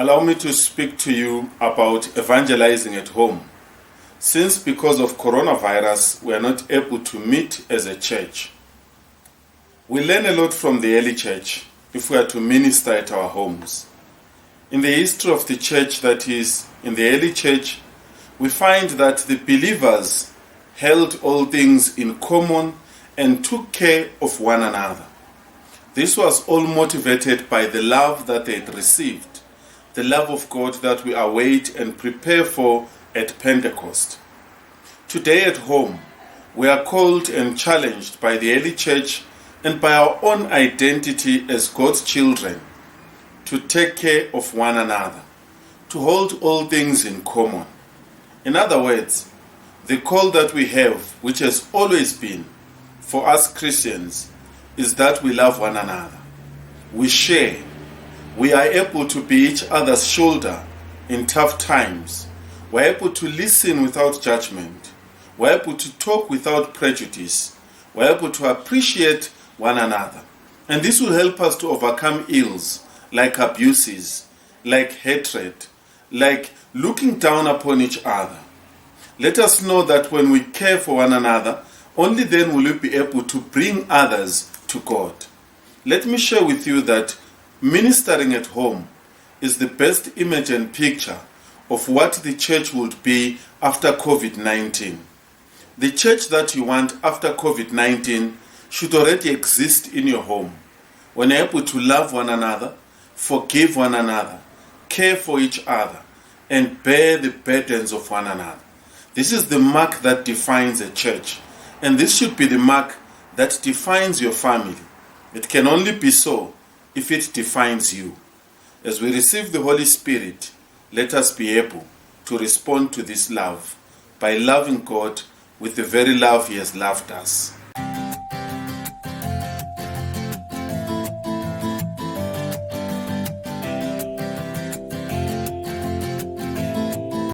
Allow me to speak to you about evangelizing at home. Since because of coronavirus, we are not able to meet as a church. We learn a lot from the early church if we are to minister at our homes. In the history of the church, that is, in the early church, we find that the believers held all things in common and took care of one another. This was all motivated by the love that they had received, the love of God that we await and prepare for at Pentecost. Today at home, we are called and challenged by the early church and by our own identity as God's children to take care of one another, to hold all things in common. In other words, the call that we have, which has always been for us Christians, is that we love one another. We share. We are able to be each other's shoulder in tough times. We're able to listen without judgment. We're able to talk without prejudice. We're able to appreciate one another. And this will help us to overcome ills like abuses, like hatred, like looking down upon each other. Let us know that when we care for one another, only then will we be able to bring others to God. Let me share with you that ministering at home is the best image and picture of what the church would be after COVID-19. The church that you want after COVID-19 should already exist in your home. When you're able to love one another, forgive one another, care for each other, and bear the burdens of one another. This is the mark that defines a church, and this should be the mark that defines your family. It can only be so if it defines you. As we receive the Holy Spirit, let us be able to respond to this love by loving God with the very love He has loved us.